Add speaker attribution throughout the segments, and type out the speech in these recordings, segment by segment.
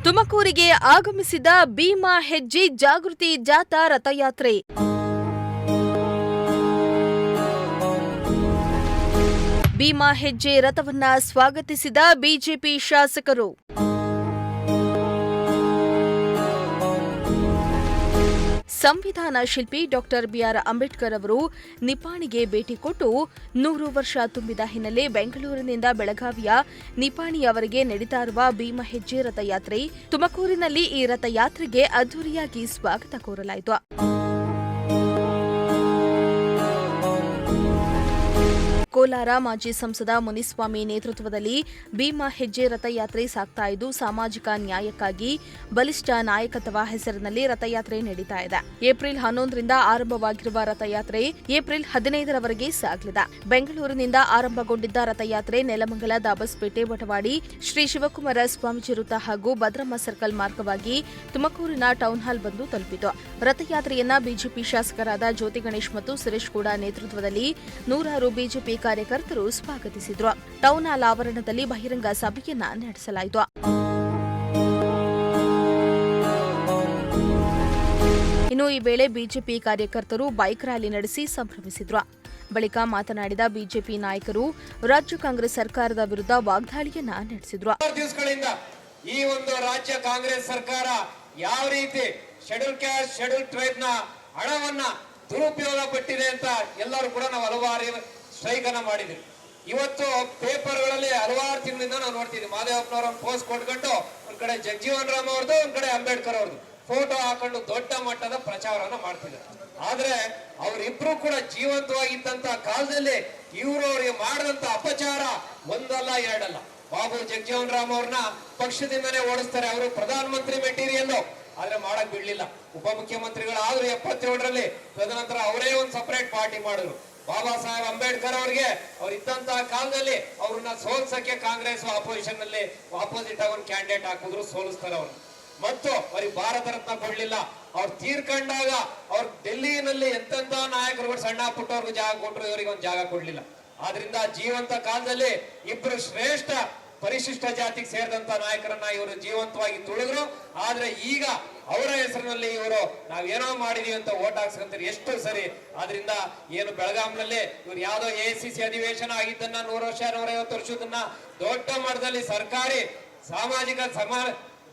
Speaker 1: ತುಮಕೂರಿಗೆ ಆಗಮಿಸಿದ ಭೀಮಾ ಹೆಜ್ಜೆ ಜಾಗೃತಿ ಜಾಥಾ ರಥಯಾತ್ರೆ. ಭೀಮಾ ಹೆಜ್ಜೆ ರಥವನ್ನ ಸ್ವಾಗತಿಸಿದ ಬಿಜೆಪಿ ಶಾಸಕರು. ಸಂವಿಧಾನ ಶಿಲ್ಪಿ ಡಾಕ್ಟರ್ ಬಿಆರ್ ಅಂಬೇಡ್ಕರ್ ಅವರು ನಿಪಾಣಿಗೆ ಭೇಟಿ ಕೊಟ್ಟು 100 ವರ್ಷ ತುಂಬಿದ ಹಿನ್ನೆಲೆ ಬೆಂಗಳೂರಿನಿಂದ ಬೆಳಗಾವಿಯ ನಿಪಾಣಿಯವರೆಗೆ ನಡೀತಾ ಇರುವ ಭೀಮಾ ಹೆಜ್ಜೆ ರಥಯಾತ್ರೆ. ತುಮಕೂರಿನಲ್ಲಿ ಈ ರಥಯಾತ್ರೆಗೆ ಅದ್ದೂರಿಯಾಗಿ ಸ್ವಾಗತ ಕೋರಲಾಯಿತು. ಕೋಲಾರ ಮಾಜಿ ಸಂಸದ ಮುನಿಸ್ವಾಮಿ ನೇತೃತ್ವದಲ್ಲಿ ಭೀಮಾ ಹೆಜ್ಜೆ ರಥಯಾತ್ರೆ ಸಾಗ್ತಾ ಇದ್ದು, ಸಾಮಾಜಿಕ ನ್ಯಾಯಕ್ಕಾಗಿ ಬಲಿಷ್ಠ ನಾಯಕತ್ವ ಹೆಸರಿನಲ್ಲಿ ರಥಯಾತ್ರೆ ನಡೀತಾ ಇದೆ. ಏಪ್ರಿಲ್ 11ರಿಂದ ಆರಂಭವಾಗಿರುವ ರಥಯಾತ್ರೆ ಏಪ್ರಿಲ್ 15ರವರೆಗೆ ಸಾಗಲಿದೆ. ಬೆಂಗಳೂರಿನಿಂದ ಆರಂಭಗೊಂಡಿದ್ದ ರಥಯಾತ್ರೆ ನೆಲಮಂಗಲ, ದಾಬಸ್ಪೇಟೆ, ಬಟವಾಡಿ, ಶ್ರೀ ಶಿವಕುಮಾರ ಸ್ವಾಮೀಜಿ ವೃತ್ತ ಹಾಗೂ ಭದ್ರಮ್ಮ ಸರ್ಕಲ್ ಮಾರ್ಗವಾಗಿ ತುಮಕೂರಿನ ಟೌನ್ ಹಾಲ್ ಬಂದು ತಲುಪಿತು. ರಥಯಾತ್ರೆಯನ್ನ ಬಿಜೆಪಿ ಶಾಸಕರಾದ ಜ್ಯೋತಿ ಗಣೇಶ್ ಮತ್ತು ಸುರೇಶ್ ಗೌಡ ನೇತೃತ್ವದಲ್ಲಿ ನೂರಾರು ಬಿಜೆಪಿ ಕಾರ್ಯಕರ್ತರು ಸ್ವಾಗತಿಸಿದ್ರು. ಟೌನ್ ಹಾಲ್ ಆವರಣದಲ್ಲಿ ಬಹಿರಂಗ ಸಭೆಯನ್ನ ನಡೆಸಲಾಯಿತು. ಇನ್ನು ಈ ವೇಳೆ ಬಿಜೆಪಿ ಕಾರ್ಯಕರ್ತರು ಬೈಕ್ ರ್ಯಾಲಿ ನಡೆಸಿ ಸಂಭ್ರಮಿಸಿದ್ರು. ಬಳಿಕ ಮಾತನಾಡಿದ ಬಿಜೆಪಿ ನಾಯಕರು ರಾಜ್ಯ ಕಾಂಗ್ರೆಸ್ ಸರ್ಕಾರದ ವಿರುದ್ಧ ವಾಗ್ದಾಳಿಯನ್ನ ನಡೆಸಿದ್ರು.
Speaker 2: ಈ ಒಂದು ರಾಜ್ಯ ಕಾಂಗ್ರೆಸ್ ಸರ್ಕಾರ ಯಾವ ರೀತಿ ಶೆಡ್ಯೂಲ್ ಕ್ಯಾಸ್ಟ್, ಶೆಡ್ಯೂಲ್ ಟ್ರೈಬ್ ನ ಹಣವನ್ನ ದುರುಪಯೋಗ ಪಟ್ಟಿದೆ ಅಂತ ಎಲ್ಲರೂ ಕೂಡ ನಾವು ಹಲವಾರು ಸ್ಟ್ರೈಕ್ ಅನ್ನ ಮಾಡಿದ್ವಿ. ಇವತ್ತು ಪೇಪರ್ಗಳಲ್ಲಿ ಹಲವಾರು ತಿಂಗಳಿಂದ ನಾವು ನೋಡ್ತಿದ್ವಿ. ಮಾದೇವಪ್ಪನವರ ಪೋಸ್ಟ್ ಕೊಟ್ಕೊಂಡು ಒಂದ್ ಕಡೆ ಜಗಜೀವನ್ ರಾಮ್ ಅವ್ರದ್ದು, ಒಂದ್ ಕಡೆ ಅಂಬೇಡ್ಕರ್ ಅವ್ರದ್ದು ಫೋಟೋ ಹಾಕೊಂಡು ದೊಡ್ಡ ಮಟ್ಟದ ಪ್ರಚಾರವನ್ನ ಮಾಡ್ತಿದ್ದಾರೆ. ಆದ್ರೆ ಅವರಿಬ್ರು ಕೂಡ ಜೀವಂತವಾಗಿದ್ದಂತ ಕಾಲದಲ್ಲಿ ಇವರು ಅವರಿಗೆ ಮಾಡಿದಂತ ಅಪಚಾರ ಒಂದಲ್ಲ ಎರಡಲ್ಲ. ಬಾಬು ಜಗಜೀವನ್ ರಾಮ್ ಅವ್ರನ್ನ ಪಕ್ಷದಿಂದನೇ ಓಡಿಸ್ತಾರೆ. ಅವರು ಪ್ರಧಾನ ಮಂತ್ರಿ ಮೆಟೀರಿಯಲ್ ಆದ್ರೆ ಮಾಡಕ್ ಬಿಡ್ಲಿಲ್ಲ. ಉಪಮುಖ್ಯಮಂತ್ರಿಗಳಾದ್ರು 77ರಲ್ಲಿ. ತದನಂತರ ಅವರೇ ಒಂದು ಸಪರೇಟ್ ಪಾರ್ಟಿ ಮಾಡಿದ್ರು. ಬಾಬಾ ಸಾಹೇಬ್ ಅಂಬೇಡ್ಕರ್ ಅವರಿಗೆ ಅವ್ರು ಇದ್ದಂತಹ ಕಾಲದಲ್ಲಿ ಅವ್ರನ್ನ ಸೋಲ್ಸಕ್ಕೆ ಕಾಂಗ್ರೆಸ್ ಅಪೋಸಿಷನ್ ನಲ್ಲಿ ಆಪೋಸಿಟ್ ಆಗಿ ಒಂದು ಕ್ಯಾಂಡಿಡೇಟ್ ಹಾಕಿದ್ರು, ಸೋಲಿಸ್ತಾರೆ ಅವ್ರು. ಮತ್ತು ಅವ್ರಿಗೆ ಭಾರತ ರತ್ನ ಕೊಡ್ಲಿಲ್ಲ. ಅವ್ರು ತೀರ್ಕೊಂಡಾಗ ಅವ್ರ ಡೆಲ್ಲಿನಲ್ಲಿ ಎಂತೆಂತ ನಾಯಕರುಗಳು ಸಣ್ಣ ಪುಟ್ಟವ್ರಿಗೆ ಜಾಗ ಕೊಟ್ಟರು, ಇವರಿಗೆ ಒಂದು ಜಾಗ ಕೊಡ್ಲಿಲ್ಲ. ಆದ್ರಿಂದ ಜೀವಂತ ಕಾಲದಲ್ಲಿ ಇಬ್ರು ಶ್ರೇಷ್ಠ ಪರಿಶಿಷ್ಟ ಜಾತಿಗೆ ಸೇರಿದಂತ ನಾಯಕರನ್ನ ಇವರು ಜೀವಂತವಾಗಿ ತುಳಿದ್ರು. ಆದ್ರೆ ಈಗ ಅವರ ಹೆಸರಿನಲ್ಲಿ ಇವರು ನಾವೇನೋ ಮಾಡಿದೀವಿ ಅಂತ ಓಟ್ ಹಾಕ್ಸ್ಕೊಂತಾರೆ. ಎಷ್ಟು ಸರಿ. ಆದ್ರಿಂದ ಏನು ಬೆಳಗಾಂನಲ್ಲಿ ಇವ್ರು ಯಾವ್ದೋ ACC ಅಧಿವೇಶನ ಆಗಿದ್ದನ್ನ 100 ವರ್ಷ 150 ವರ್ಷದನ್ನ ದೊಡ್ಡ ಮಟ್ಟದಲ್ಲಿ ಸರ್ಕಾರಿ ಸಾಮಾಜಿಕ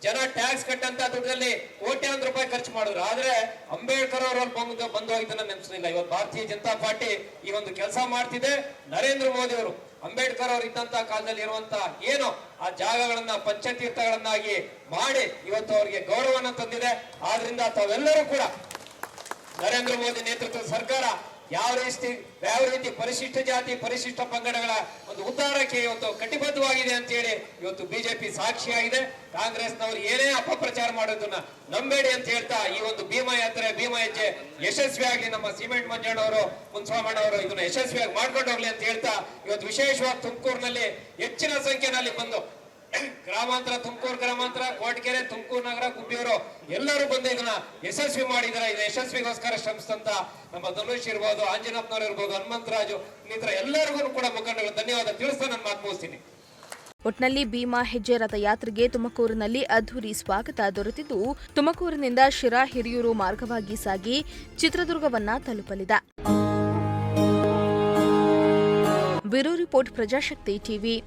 Speaker 2: ಜನ ಟ್ಯಾಕ್ಸ್ ಕಟ್ಟಂತ ದುಡ್ಡಲ್ಲಿ ಕೋಟ್ಯಾಂತರ ರೂಪಾಯಿ ಖರ್ಚು ಮಾಡಿದ್ರು. ಆದ್ರೆ ಅಂಬೇಡ್ಕರ್ ಅವರಲ್ಲಿ ಬಂದು ಹೋಗಿದ್ದನ್ನ ನೆನಪಿಸಲಿಲ್ಲ. ಇವತ್ತು ಭಾರತೀಯ ಜನತಾ ಪಾರ್ಟಿ ಈ ಒಂದು ಕೆಲಸ ಮಾಡ್ತಿದೆ. ನರೇಂದ್ರ ಮೋದಿ ಅವರು ಅಂಬೇಡ್ಕರ್ ಅವರು ಇದ್ದಂತ ಕಾಲದಲ್ಲಿ ಇರುವಂತ ಏನು ಆ ಜಾಗಗಳನ್ನ ಪಂಚತೀರ್ಥಗಳನ್ನಾಗಿ ಮಾಡಿ ಇವತ್ತು ಅವರಿಗೆ ಗೌರವನ ತಂದಿದೆ. ಆದ್ರಿಂದ ತಾವೆಲ್ಲರೂ ಕೂಡ ನರೇಂದ್ರ ಮೋದಿ ನೇತೃತ್ವದ ಸರ್ಕಾರ ಯಾವ ರೀತಿ ಪರಿಶಿಷ್ಟ ಜಾತಿ, ಪರಿಶಿಷ್ಟ ಪಂಗಡಗಳ ಒಂದು ಉದ್ಧಾರಕ್ಕೆ ಇವತ್ತು ಕಟಿಬದ್ಧವಾಗಿದೆ ಅಂತ ಹೇಳಿ ಇವತ್ತು ಬಿಜೆಪಿ ಸಾಕ್ಷಿಯಾಗಿದೆ. ಕಾಂಗ್ರೆಸ್ನವರು ಏನೇ ಅಪಪ್ರಚಾರ ಮಾಡೋದನ್ನ ನಂಬೇಡಿ ಅಂತ ಹೇಳ್ತಾ ಈ ಒಂದು ಭೀಮಾ ಯಾತ್ರೆ, ಭೀಮಾ ಹೆಜ್ಜೆ ಯಶಸ್ವಿ ಆಗ್ಲಿ. ನಮ್ಮ ಸಿಮೆಂಟ್ ಮಂಜಣ್ಣವರು, ಮುನ್ಸ್ವಾಮಣ್ಣವರು ಇದನ್ನ ಯಶಸ್ವಿಯಾಗಿ ಮಾಡ್ಕೊಂಡು ಹೋಗ್ಲಿ ಅಂತ ಹೇಳ್ತಾ ಇವತ್ತು ವಿಶೇಷವಾಗಿ ತುಮಕೂರಿನಲ್ಲಿ ಹೆಚ್ಚಿನ ಸಂಖ್ಯೆಯಲ್ಲಿ ಬಂದು ಗ್ರಾಮಾಂತರ, ತುಮಕೂರು ಗ್ರಾಮಾಂತರ, ಕೋಟಗೆರೆ, ತುಮಕೂರು ನಗರ, ಗುಬ್ಬಿಯವರು ಎಲ್ಲರೂ ಬಂದು ಇದನ್ನ ಯಶಸ್ವಿ ಮಾಡಿದ್ದಾರೆ. ಇದು ಯಶಸ್ವಿಗೋಸ್ಕರ ಶ್ರಮಿಸಿದಂತ ನಮ್ಮ ಧನುಷ್ ಇರ್ಬೋದು, ಆಂಜನಪ್ಪನವರು ಇರ್ಬೋದು, ಹನುಮಂತರಾಜು, ಇನ್ನಿತರ ಎಲ್ಲರಿಗೂ ಕೂಡ ಮುಖಂಡಗಳು ಧನ್ಯವಾದ ತಿಳಿಸ್ತಾ ನನ್ನ ಮಾತು ಮುಗಿಸ್ತೀನಿ.
Speaker 1: ಒಟ್ನಲ್ಲಿ ಭೀಮಾ ಹೆಜ್ಜೆ ರಥಯಾತ್ರೆಗೆ ತುಮಕೂರಿನಲ್ಲಿ ಅದ್ದೂರಿ ಸ್ವಾಗತ ದೊರೆತಿದ್ದು, ತುಮಕೂರಿನಿಂದ ಶಿರಾ, ಹಿರಿಯೂರು ಮಾರ್ಗವಾಗಿ ಸಾಗಿ ಚಿತ್ರದುರ್ಗವನ್ನ ತಲುಪಲಿದೆ. Bureau report, Prajashakti TV.